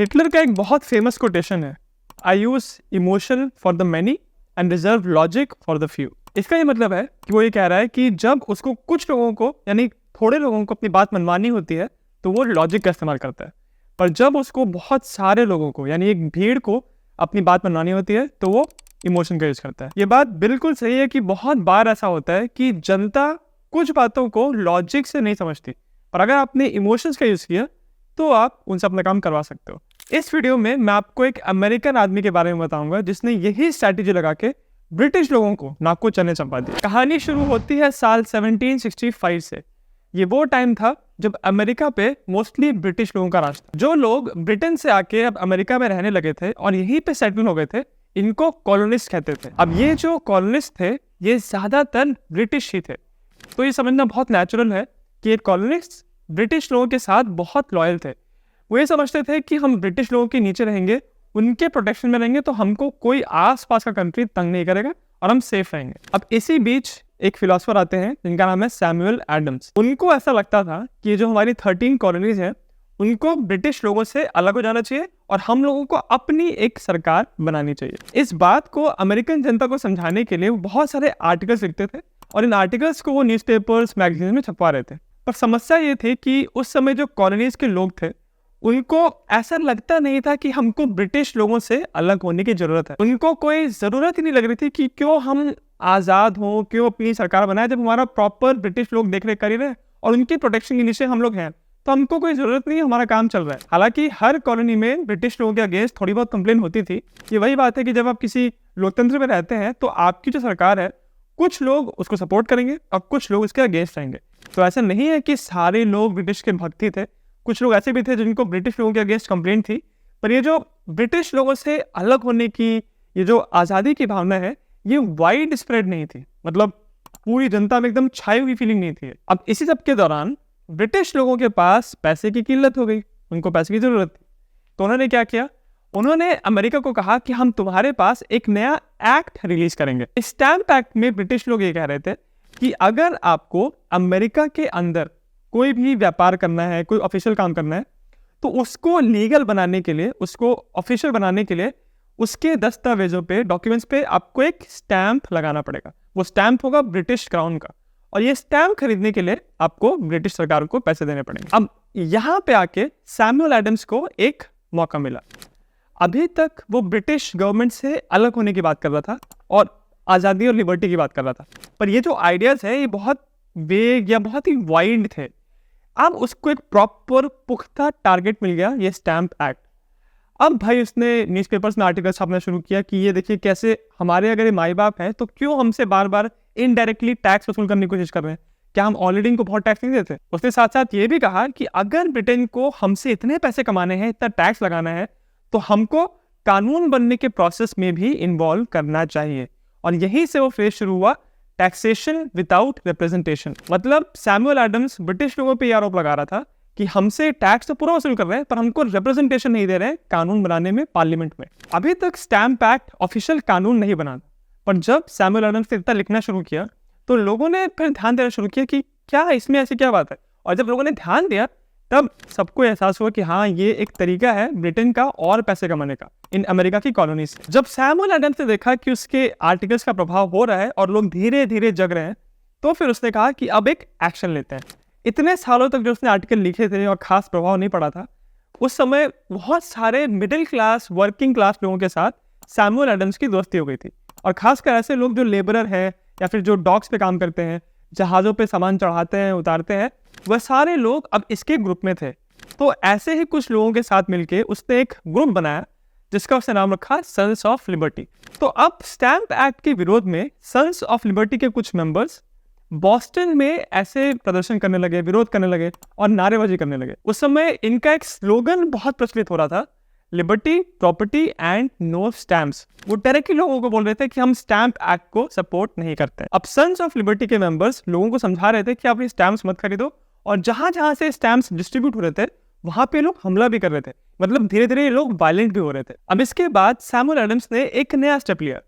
Hitler का एक बहुत फेमस कोटेशन है, I use emotion for the many and reserve logic for the few. इसका ये मतलब है कि वो ये कह रहा है कि जब उसको कुछ लोगों को यानी थोड़े लोगों को अपनी बात मनवानी होती है तो वो लॉजिक का इस्तेमाल करता है, पर जब उसको बहुत सारे लोगों को यानी एक भीड़ को अपनी बात मनवानी होती है तो वो इमोशन का यूज करता है। ये बात बिल्कुल सही है कि बहुत बार ऐसा होता है कि जनता कुछ बातों को लॉजिक से नहीं समझती, पर अगर आपने इमोशंस का यूज किया तो आप उनसे अपना काम करवा सकते हो। इस वीडियो में मैं आपको एक अमेरिकन आदमी के बारे में बताऊंगा जिसने यही स्ट्रैटेजी लगा के ब्रिटिश लोगों को नाक को चने चंपा दिया। कहानी शुरू होती है साल 1765 से। ये वो टाइम था जब अमेरिका पे मोस्टली ब्रिटिश लोगों का राज था। जो लोग ब्रिटेन से आके अब अमेरिका में रहने लगे थे और यहीं पे सेटल हो गए थे, इनको कॉलोनिस्ट कहते थे। अब ये जो कॉलोनिस्ट थे ये ज्यादातर ब्रिटिश ही थे, तो ये समझना बहुत नेचुरल है कि ये कॉलोनिस्ट ब्रिटिश लोगों के साथ बहुत लॉयल थे। वो ये समझते थे कि हम ब्रिटिश लोगों के नीचे रहेंगे, उनके प्रोटेक्शन में रहेंगे तो हमको कोई आसपास का कंट्री तंग नहीं करेगा और हम सेफ रहेंगे। अब इसी बीच एक फिलोसोफर आते हैं जिनका नाम है सैमुअल एडम्स। उनको ऐसा लगता था कि जो हमारी 13 कॉलोनीज हैं उनको ब्रिटिश लोगों से अलग हो जाना चाहिए और हम लोगों को अपनी एक सरकार बनानी चाहिए। इस बात को अमेरिकन जनता को समझाने के लिए वो बहुत सारे आर्टिकल्स लिखते थे और इन आर्टिकल्स को वो न्यूज़पेपर्स मैगजीन में छपवा रहे थे। पर समस्या ये थी कि उस समय जो कॉलोनीज के लोग थे उनको ऐसा लगता नहीं था कि हमको ब्रिटिश लोगों से अलग होने की जरूरत है। उनको कोई जरूरत ही नहीं लग रही थी कि क्यों हम आजाद हों, क्यों अपनी सरकार बनाए जब हमारा प्रॉपर ब्रिटिश लोग देख रेख कर ही रहे और उनकी प्रोटेक्शन के नीचे हम लोग हैं, तो हमको कोई जरूरत नहीं, हमारा काम चल रहा है। हालांकि हर कॉलोनी में ब्रिटिश लोगों के अगेंस्ट थोड़ी बहुत कंप्लेन होती थी। ये वही बात है कि जब आप किसी लोकतंत्र में रहते हैं तो आपकी जो सरकार है कुछ लोग उसको सपोर्ट करेंगे और कुछ लोग उसके अगेंस्ट रहेंगे। तो ऐसा नहीं है कि सारे लोग ब्रिटिश के भक्ति थे, कुछ लोग ऐसे भी थे जिनको ब्रिटिश लोगों के अगेंस्ट कंप्लेंट थी। पर ये जो ब्रिटिश लोगों से अलग होने की ये जो आज़ादी की भावना है ये वाइड स्प्रेड नहीं थी, मतलब पूरी जनता में एकदम छाई हुई फीलिंग नहीं थी। अब इसी सब के दौरान ब्रिटिश लोगों के पास पैसे की किल्लत हो गई, उनको पैसे की जरूरत थी। तो उन्होंने क्या किया, उन्होंने अमेरिका को कहा कि हम तुम्हारे पास एक नया एक्ट रिलीज करेंगे। स्टैम्प एक्ट में ब्रिटिश लोग ये कह रहे थे कि अगर आपको अमेरिका के अंदर कोई भी व्यापार करना है, कोई ऑफिशियल काम करना है, तो उसको लीगल बनाने के लिए, उसको ऑफिशियल बनाने के लिए उसके दस्तावेजों पे, डॉक्यूमेंट्स पे आपको एक स्टैंप लगाना पड़ेगा। वो स्टैंप होगा ब्रिटिश क्राउन का और ये स्टैंप खरीदने के लिए आपको ब्रिटिश सरकार को पैसे देने पड़ेंगे। अब यहाँ पे आके सैमुअल एडम्स को एक मौका मिला। अभी तक वो ब्रिटिश गवर्नमेंट से अलग होने की बात कर रहा था और आज़ादी और लिबर्टी की बात कर रहा था, पर ये जो आइडियाज है ये बहुत वेग या बहुत ही वाइड थे। अब उसको एक प्रॉपर पुख्ता टारगेट मिल गया, ये स्टैंप एक्ट। अब भाई उसने न्यूज़पेपर्स में आर्टिकल छापना शुरू किया कि ये देखिए कैसे हमारे अगर माई बाप हैं तो क्यों हमसे बार बार इनडायरेक्टली टैक्स वसूल करने की कोशिश कर रहे हैं, क्या हम ऑलरेडी इनको बहुत टैक्स नहीं देते। उसने साथ साथ ये भी कहा कि अगर ब्रिटेन को हमसे इतने पैसे कमाने हैं, इतना टैक्स लगाना है, तो हमको कानून बनने के प्रोसेस में भी इन्वॉल्व करना चाहिए। और यहीं से वो फेज शुरू हुआ, टैक्सेशन विदाउट रिप्रेजेंटेशन। मतलब सैमुअल एडम्स ब्रिटिश लोगों पे आरोप लगा रहा था कि हमसे टैक्स तो पूरा वसूल कर रहे हैं पर हमको रिप्रेजेंटेशन नहीं दे रहे हैं कानून बनाने में, पार्लियामेंट में। अभी तक स्टैम्प एक्ट ऑफिशियल कानून नहीं बना, पर जब सैमुअल एडम्स ने इतना लिखना शुरू किया तो लोगों ने फिर ध्यान देना शुरू किया कि क्या इसमें ऐसी क्या बात है। और जब लोगों ने ध्यान दिया तब सबको एहसास हुआ कि हाँ ये एक तरीका है ब्रिटेन का और पैसे कमाने का इन अमेरिका की कॉलोनी से। जब सैमुअल एडम्स ने देखा कि उसके आर्टिकल्स का प्रभाव हो रहा है और लोग धीरे धीरे जग रहे हैं, तो फिर उसने कहा कि अब एक एक्शन लेते हैं। इतने सालों तक जो उसने आर्टिकल लिखे थे और खास प्रभाव नहीं पड़ा था, उस समय बहुत सारे मिडिल क्लास, वर्किंग क्लास लोगों के साथ सैमुअल एडम्स की दोस्ती हो गई थी। और खासकर ऐसे लोग जो लेबरर हैं या फिर जो डॉक्स पे काम करते हैं, जहाज़ों पे सामान चढ़ाते हैं, उतारते हैं, वह सारे लोग अब इसके ग्रुप में थे। तो ऐसे ही कुछ लोगों के साथ मिलके उसने एक ग्रुप बनाया जिसका उसने नाम रखा सन्स ऑफ लिबर्टी। तो अब स्टैम्प एक्ट के विरोध में सन्स ऑफ लिबर्टी के कुछ मेंबर्स बॉस्टन में ऐसे प्रदर्शन करने लगे, विरोध करने लगे और नारेबाजी करने लगे। उस समय इनका एक स्लोगन बहुत प्रचलित हो रहा था, liberty, property and no stamps. वो डायरेक्टली लोगों को बोल रहे थे कि हम स्टैम्प एक्ट को सपोर्ट नहीं करते। अब सन्स ऑफ लिबर्टी के मेंबर्स लोगों को समझा रहे थे कि आप ये स्टैम्प्स मत खरीदो, और जहां जहां से स्टैम्प्स डिस्ट्रीब्यूट हो रहे थे वहां पे लोग हमला भी कर रहे थे, मतलब धीरे धीरे ये लोग वायलेंट भी हो रहे थे। अब इसके बाद सैमुअल एडम्स ने एक नया स्टेप लिया।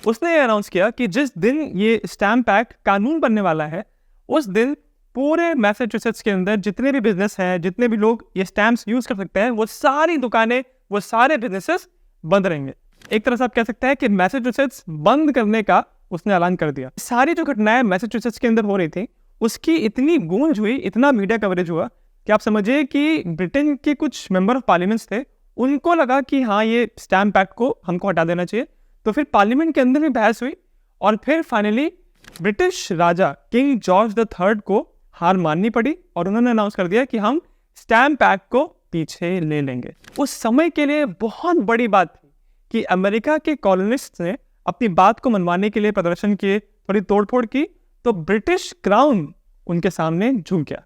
उसने ये अनाउंस किया कि जिस दिन ये स्टैम्प एक्ट कानून बनने वाला है उस दिन पूरे मैसेच्यूसेट्स के अंदर जितने भी बिजनेस हैं, जितने भी लोग ये स्टैम्प्स यूज कर सकते हैं, वो सारी दुकानें, वो सारे बिजनेसेस बंद रहेंगे। एक तरह से आप कह सकते हैं कि मैसेच्यूसेट्स बंद करने का उसने ऐलान कर दिया। सारी जो घटनाएं मैसेच्यूसेट्स के अंदर हो रही थी, उसकी इतनी गूंज हुई, इतना मीडिया कवरेज हुआ कि आप समझिए कि ब्रिटेन के कुछ मेंबर ऑफ पार्लियामेंट्स थे, उनको लगा कि हाँ, ये स्टैम्प एक्ट को हमको हटा देना चाहिए। तो फिर पार्लियामेंट के अंदर भी बहस हुई और फिर finally British Raja king George the third को हार माननी पड़ी और उन्होंने अनाउंस कर दिया कि हम स्टैम्प एक्ट को पीछे ले लेंगे। उस समय के लिए बहुत बड़ी बात थी कि अमेरिका के कॉलोनिस्ट ने अपनी बात को मनवाने के लिए प्रदर्शन किए, थोड़ी तोड़फोड़ की, तो ब्रिटिश क्राउन उनके सामने झुक गया।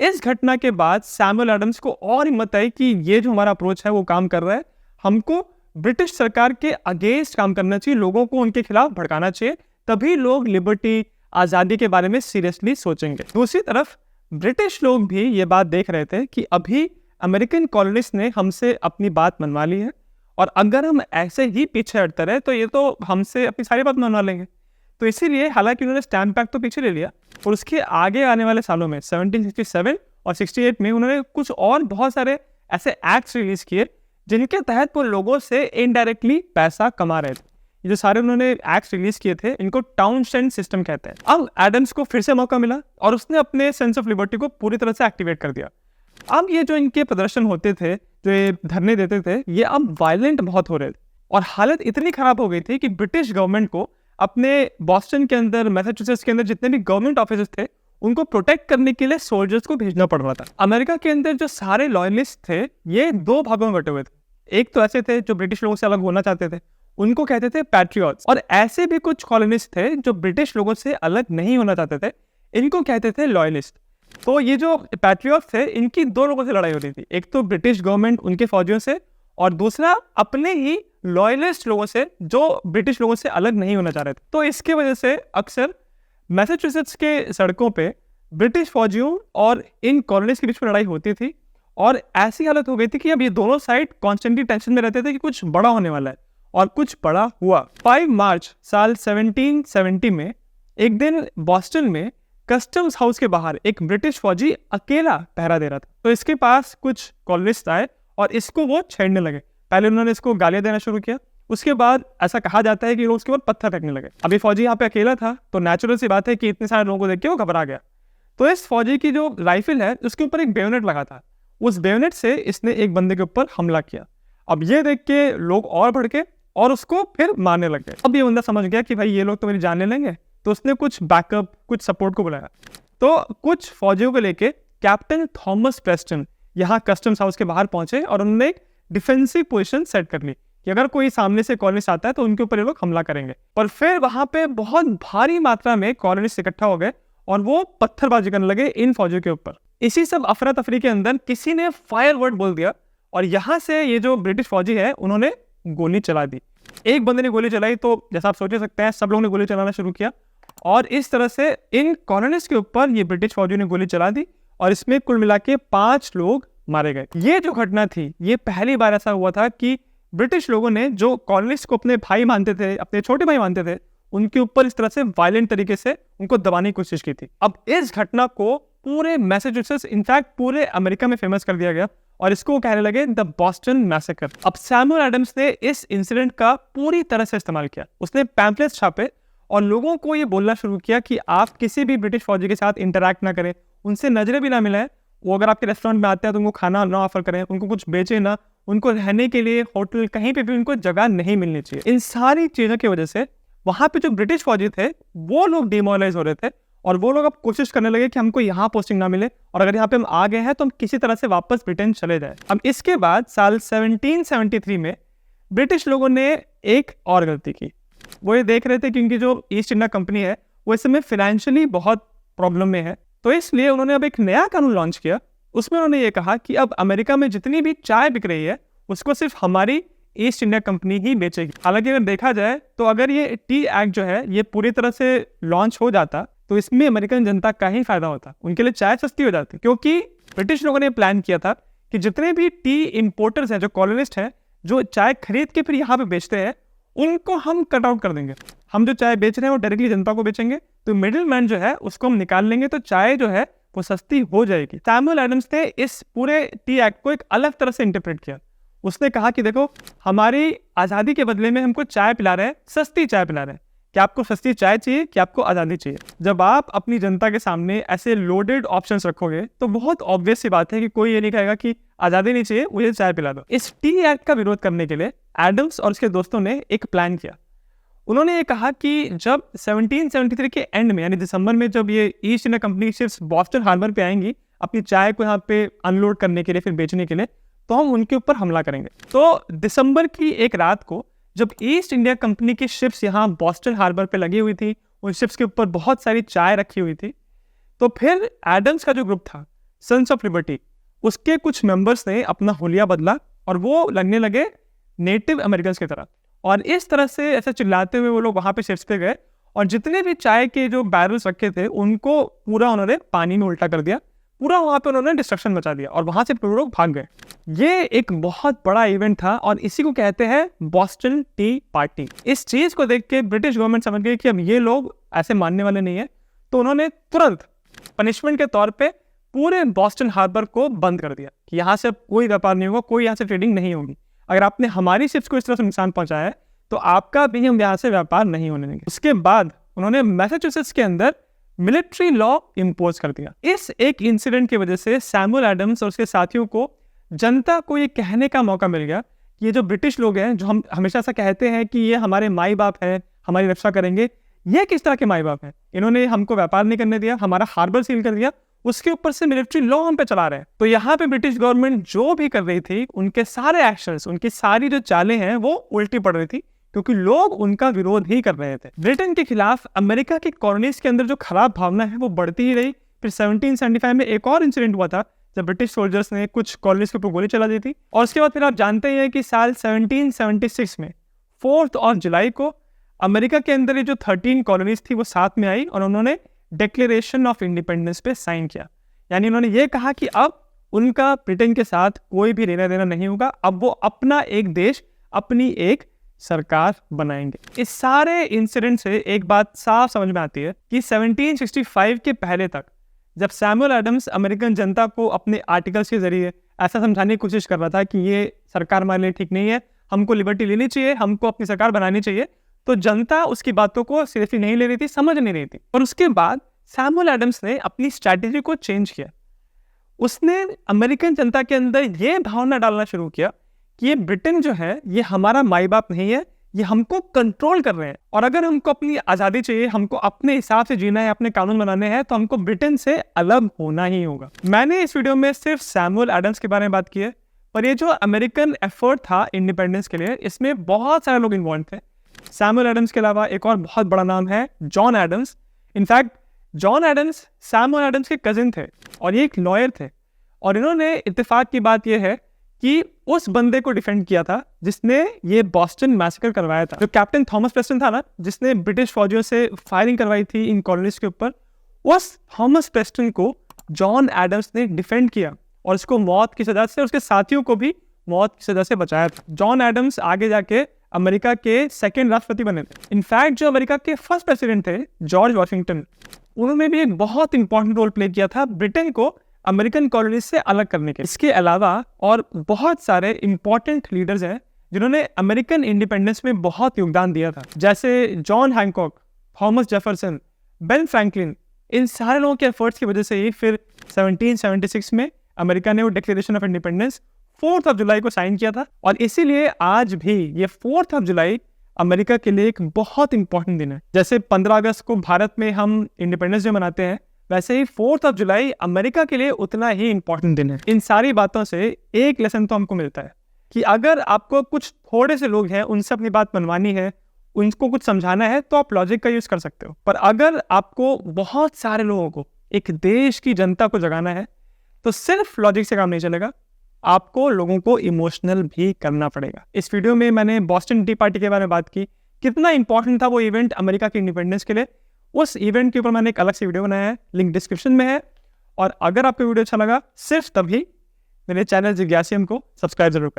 इस घटना के बाद सैमुअल एडम्स को और हिम्मत आई कि ये जो हमारा अप्रोच है वो काम कर रहा है, हमको ब्रिटिश सरकार के अगेंस्ट काम करना चाहिए, लोगों को उनके खिलाफ भड़काना चाहिए, तभी लोग लिबर्टी, आज़ादी के बारे में सीरियसली सोचेंगे। दूसरी तरफ ब्रिटिश लोग भी ये बात देख रहे थे कि अभी अमेरिकन कॉलोनिस्ट ने हमसे अपनी बात मनवा ली है और अगर हम ऐसे ही पीछे हटते रहे तो ये तो हमसे अपनी सारी बात मनवा लेंगे। तो इसीलिए हालांकि उन्होंने स्टैम्प एक्ट तो पीछे ले लिया और उसके आगे आने वाले सालों में 1767 और 68 में उन्होंने कुछ और बहुत सारे ऐसे एक्ट्स रिलीज किए जिनके तहत वो लोगों से इनडायरेक्टली पैसा कमा रहे थे। ये जो सारे उन्होंने एक्ट्स रिलीज किए थे, इनको टाउनशेंड सिस्टम कहते हैं। अब एडम्स को फिर से मौका मिला और उसने अपने सेंस ऑफ लिबर्टी को पूरी तरह से एक्टिवेट कर दिया। अब ये जो इनके प्रदर्शन होते थे, जो ये धरने देते थे, ये अब वायलेंट बहुत हो रहे थे और हालत इतनी खराब हो गई थी कि ब्रिटिश गवर्नमेंट को अपने बॉस्टन के अंदर, मैसेच्यूसेट्स के अंदर जितने भी गवर्नमेंट ऑफिस थे, उनको प्रोटेक्ट करने के लिए सोल्जर्स को भेजना पड़ रहा था। अमेरिका के अंदर जो सारे लॉयलिस्ट थे, ये दो भागों में बटे हुए थे। एक तो ऐसे थे जो ब्रिटिश लोगों से अलग होना चाहते थे, उनको कहते थे पैट्रियट्स, और ऐसे भी कुछ कॉलोनिस्ट थे जो ब्रिटिश लोगों से अलग नहीं होना चाहते थे, इनको कहते थे लॉयलिस्ट। तो ये जो पैट्रियट्स थे, इनकी दो लोगों से लड़ाई होती थी, एक तो ब्रिटिश गवर्नमेंट उनके फौजियों से और दूसरा अपने ही लॉयलिस्ट लोगों से जो ब्रिटिश लोगों से अलग नहीं होना चाह रहे थे। तो इसके वजह से अक्सर मैसेच्यूसेट्स के सड़कों पे ब्रिटिश फौजियों और इन कॉलोनिस्ट के बीच में लड़ाई होती थी और ऐसी हालत हो गई थी कि अब ये दोनों साइड कॉन्स्टेंटली टेंशन में रहते थे कि कुछ बड़ा होने वाला है, और कुछ बड़ा हुआ। 5 मार्च साल 1770 में एक दिन बॉस्टन में कस्टम्स हाउस के बाहर एक ब्रिटिश फौजी अकेला पहरा दे रहा था। तो इसके पास कुछ कॉलोनिस्ट आए और इसको वो छेड़ने लगे। पहले उन्होंने इसको गालियां देना शुरू किया, उसके बाद ऐसा कहा जाता है कि लोग उसके ऊपर पत्थर फेंकने लगे। अभी फौजी यहाँ पे अकेला था तो नेचुरल सी बात है कि इतने सारे लोगों को देख के वो घबरा गया। तो इस फौजी की जो राइफल है उसके ऊपर एक बेयोनेट लगा था, उस बेयोनेट से इसने एक बंदे के ऊपर हमला किया। अब ये देख के लोग और भड़के और उसको फिर मारने लगे। अब ये बंदा समझ गया कि भाई ये लोग तो मेरी जान ले लेंगे, तो उसने कुछ बैकअप, कुछ सपोर्ट को बुलाया। तो कुछ फौजियों को लेके कैप्टन थॉमस प्रेस्टन यहाँ कस्टम्स हाउस के बाहर पहुंचे और उन्होंने एक डिफेंसिव पोजीशन सेट कर ली कि अगर कोई सामने से कॉलोनिस्ट आता है तो उनके ऊपर ये लोग हमला करेंगे। पर फिर वहां पे बहुत भारी मात्रा में कॉलोनिस्ट इकट्ठा हो गए और वो पत्थरबाजी करने लगे इन फौजियों के ऊपर। इसी सब अफरा तफरी के अंदर किसी ने फायर वर्ड बोल दिया और यहाँ से ये जो ब्रिटिश फौजी है उन्होंने गोली चला दी। एक बंदे ने गोली चलाई तो जैसा आप सोच सकते हैं सब लोगों ने गोली चलाना शुरू किया और इस तरह से इन कॉलोनिस्ट के ऊपर ये ब्रिटिश फौजियों ने गोली चला दी और इसमें कुल मिला के 5 लोग मारे गए। ये जो घटना थी, ये पहली बार ऐसा हुआ था कि ब्रिटिश लोगों ने जो कॉलोनिस्ट को अपने भाई मानते थे, अपने छोटे भाई मानते थे, उनके ऊपर इस तरह से वायलेंट तरीके से उनको दबाने की कोशिश की थी। अब इस घटना को पूरे मैसेच्यूसेट्स, इनफैक्ट पूरे अमेरिका में फेमस कर दिया गया और इसको कहने लगे द बॉस्टन मैसेकर। अब सैमुअल एडम्स ने इस इंसिडेंट का पूरी तरह से इस्तेमाल किया। उसने पैम्पलेट्स छापे और लोगों को ये बोलना शुरू किया कि आप किसी भी ब्रिटिश फौजी के साथ इंटरैक्ट ना करें, उनसे नजरें भी ना मिलाएं, वो अगर आपके रेस्टोरेंट में आते हैं तो उनको खाना ना ऑफर करें, उनको कुछ बेचे ना, उनको रहने के लिए होटल कहीं पे भी उनको जगह नहीं मिलनी चाहिए। इन सारी चीज़ों की वजह से वहाँ पे जो ब्रिटिश फौजी थे वो लोग डिमोरलाइज हो रहे थे और वो लोग अब कोशिश करने लगे कि हमको यहाँ पोस्टिंग ना मिले और अगर यहाँ पे हम आ गए हैं तो हम किसी तरह से वापस ब्रिटेन चले जाए। अब इसके बाद साल 1773 में ब्रिटिश लोगों ने एक और गलती की। वो ये देख रहे थे कि उनकी जो ईस्ट इंडिया कंपनी है वो इस समय फाइनेंशियली बहुत प्रॉब्लम में है, तो इसलिए उन्होंने अब एक नया कानून लॉन्च किया। उसमें उन्होंने ये कहा कि अब अमेरिका में जितनी भी चाय बिक रही है उसको सिर्फ हमारी ईस्ट इंडिया कंपनी ही बेचेगी। हालांकि अगर देखा जाए तो अगर ये टी एक्ट जो है ये पूरी तरह से लॉन्च हो जाता तो इसमें अमेरिकन जनता का ही फायदा होता, उनके लिए चाय सस्ती हो जाती, क्योंकि ब्रिटिश लोगों ने प्लान किया था कि जितने भी टी इंपोर्टर्स हैं, जो कॉलोनिस्ट हैं, जो चाय खरीद के फिर यहाँ पे बेचते हैं, उनको हम कट आउट कर देंगे। हम जो चाय बेच रहे हैं वो डायरेक्टली जनता को बेचेंगे, तो मिडिल मैन जो है उसको हम निकाल लेंगे, तो चाय जो है वो सस्ती हो जाएगी। सैमुअल एडम्स ने इस पूरे टी एक्ट को एक अलग तरह से इंटरप्रेट किया। उसने कहा कि देखो, हमारी आज़ादी के बदले में हमको चाय पिला रहे हैं, सस्ती चाय पिला रहे हैं। क्या आपको सस्ती चाय चाहिए कि आपको आज़ादी चाहिए? जब आप अपनी जनता के सामने ऐसे लोडेड ऑप्शंस रखोगे तो बहुत ऑब्वियस सी बात है कि कोई ये नहीं कहेगा कि आज़ादी नहीं चाहिए, मुझे चाय पिला दो। इस टी एक्ट का विरोध करने के लिए एडम्स और उसके दोस्तों ने एक प्लान किया। उन्होंने ये कहा कि जब 1773 के एंड में, यानी दिसंबर में, जब ये East India Company ships Boston harbour पे आएंगी अपनी चाय को यहाँ पे अनलोड करने के लिए, फिर बेचने के लिए, तो हम उनके ऊपर हमला करेंगे। तो दिसंबर की एक रात को जब ईस्ट इंडिया कंपनी की शिप्स यहाँ बॉस्टन हार्बर पे लगी हुई थी, उन शिप्स के ऊपर बहुत सारी चाय रखी हुई थी, तो फिर एडम्स का जो ग्रुप था, सन्स ऑफ लिबर्टी, उसके कुछ मेंबर्स ने अपना हुलिया बदला और वो लगने लगे नेटिव अमेरिकन की तरह। और इस तरह से ऐसे चिल्लाते हुए वो लोग वहाँ पे शिप्स पे गए और जितने भी चाय के जो बैरल्स रखे थे उनको पूरा उन्होंने पानी में उल्टा कर दिया। पूरा वहाँ पे उन्होंने डिस्ट्रक्शन मचा दिया और वहाँ से पूरे लोग भाग गए। ये एक बहुत बड़ा इवेंट था और इसी को कहते हैं बॉस्टन टी पार्टी। इस चीज़ को देख के ब्रिटिश गवर्नमेंट समझ गई कि अब ये लोग ऐसे मानने वाले नहीं है, तो उन्होंने तुरंत पनिशमेंट के तौर पे पूरे बॉस्टन हार्बर को बंद कर दिया कि यहाँ से अब कोई व्यापार नहीं होगा, कोई यहाँ से ट्रेडिंग नहीं होगी। अगर आपने हमारी शिप्स को इस तरह से नुकसान पहुंचाया है तो आपका भी हम यहाँ से व्यापार नहीं होने देंगे। उसके बाद उन्होंने मैसाचुसेट्स के अंदर मिलिट्री लॉ इम्पोज कर दिया। इस एक इंसिडेंट की वजह से सैमुअल एडम्स और उसके साथियों को, जनता को ये कहने का मौका मिल गया कि ये जो ब्रिटिश लोग हैं, जो हम हमेशा ऐसा कहते हैं कि ये हमारे माई बाप हैं, हमारी रक्षा करेंगे, ये किस तरह के माई बाप हैं? इन्होंने हमको व्यापार नहीं करने दिया, हमारा हार्बर सील कर दिया, उसके ऊपर से मिलिट्री लॉ हम पे चला रहे हैं। तो यहाँ पे ब्रिटिश गवर्नमेंट जो भी कर रही थी, उनके सारे एक्शंस, उनकी सारी जो चालें हैं वो उल्टी पड़ रही थी, क्योंकि लोग उनका विरोध ही कर रहे थे। ब्रिटेन के खिलाफ अमेरिका की कॉलोनीज के अंदर जो खराब भावना है वो बढ़ती ही रही। फिर 1775 में एक और इंसिडेंट हुआ था जब ब्रिटिश सोल्जर्स ने कुछ कॉलोनीज के ऊपर गोली चला दी थी। और उसके बाद फिर आप जानते ही हैं कि साल 1776 में 4 जुलाई को अमेरिका के अंदर ये जो 13 कॉलोनीज थी वो साथ में आई और उन्होंने डिक्लेरेशन ऑफ इंडिपेंडेंस पे साइन किया। यानी उन्होंने ये कहा कि अब उनका ब्रिटेन के साथ कोई भी लेना देना नहीं होगा, अब वो अपना एक देश, अपनी एक सरकार बनाएंगे। इस सारे इंसिडेंट से एक बात साफ समझ में आती है कि 1765 के पहले तक जब सैमुअल एडम्स अमेरिकन जनता को अपने आर्टिकल्स के जरिए ऐसा समझाने की कोशिश कर रहा था कि ये सरकार हमारे लिए ठीक नहीं है, हमको लिबर्टी लेनी चाहिए, हमको अपनी सरकार बनानी चाहिए, तो जनता उसकी बातों को सीरियसली नहीं ले रही थी, समझ नहीं रही थी। और उसके बाद सैमुअल एडम्स ने अपनी स्ट्रैटेजी को चेंज किया। उसने अमेरिकन जनता के अंदर ये भावना डालना शुरू किया कि ये ब्रिटेन जो है ये हमारा माई बाप नहीं है, ये हमको कंट्रोल कर रहे हैं, और अगर हमको अपनी आज़ादी चाहिए, हमको अपने हिसाब से जीना है, अपने कानून बनाने हैं, तो हमको ब्रिटेन से अलग होना ही होगा। मैंने इस वीडियो में सिर्फ सैमुअल एडम्स के बारे में बात की है, पर ये जो अमेरिकन एफर्ट था इंडिपेंडेंस के लिए, इसमें बहुत सारे लोग इन्वॉल्व थे। सैमुअल एडम्स के अलावा एक और बहुत बड़ा नाम है John Adams. In fact John Adams Samuel Adams के कजिन थे और ये एक लॉयर थे, और इन्होंने इत्तेफाक की बात यह है कि उस बंदे को डिफेंड किया था जिसने ये बॉस्टन मैसेकर करवाया था। जो कैप्टन थॉमस प्रेस्टन था ना, जिसने ब्रिटिश फौजियों से फायरिंग करवाई थी इन कॉलोनीज के ऊपर, उस थॉमस प्रेस्टन को जॉन एडम्स ने डिफेंड किया और उसको मौत की सजा से, उसके साथियों को भी मौत की सजा से बचाया था। जॉन एडम्स आगे जाके अमेरिका के सेकेंड राष्ट्रपति बने थे। इनफैक्ट जो अमेरिका के फर्स्ट प्रेसिडेंट थे, जॉर्ज वॉशिंगटन, उन्होंने भी एक बहुत इंपॉर्टेंट रोल प्ले किया था ब्रिटेन को अमेरिकन कॉलोनीज से अलग करने के। इसके अलावा और बहुत सारे इंपॉर्टेंट लीडर्स हैं जिन्होंने अमेरिकन इंडिपेंडेंस में बहुत योगदान दिया था, जैसे John Hancock, Thomas Jefferson, Ben Franklin. इन सारे लोगों के एफर्ट्स की वजह से ही फिर 1776 में अमेरिका ने वो डिक्लेरेशन ऑफ इंडिपेंडेंस 4 जुलाई को साइन किया था, और इसीलिए आज भी ये 4 जुलाई अमेरिका के लिए एक बहुत इंपॉर्टेंट दिन है। जैसे 15 अगस्त को भारत में हम इंडिपेंडेंस डे मनाते हैं, वैसे ही 4 जुलाई अमेरिका के लिए उतना ही इंपॉर्टेंट दिन है। इन सारी बातों से एक लेसन तो हमको मिलता है कि अगर आपको कुछ थोड़े से लोग हैं उनसे अपनी बात मनवानी है, उनको कुछ समझाना है, तो आप लॉजिक का यूज कर सकते हो। पर अगर आपको बहुत सारे लोगों को, एक देश की जनता को जगाना है, तो सिर्फ लॉजिक से काम नहीं चलेगा, आपको लोगों को इमोशनल भी करना पड़ेगा। इस वीडियो में मैंने बॉस्टन टी पार्टी के बारे में बात की, कितना इंपॉर्टेंट था वो इवेंट अमेरिका के इंडिपेंडेंस के लिए। उस इवेंट के ऊपर मैंने एक अलग से वीडियो बनाया है, लिंक डिस्क्रिप्शन में है। और अगर आपको वीडियो अच्छा लगा, सिर्फ तभी मेरे चैनल जिज्ञासियम को सब्सक्राइब जरूर करें।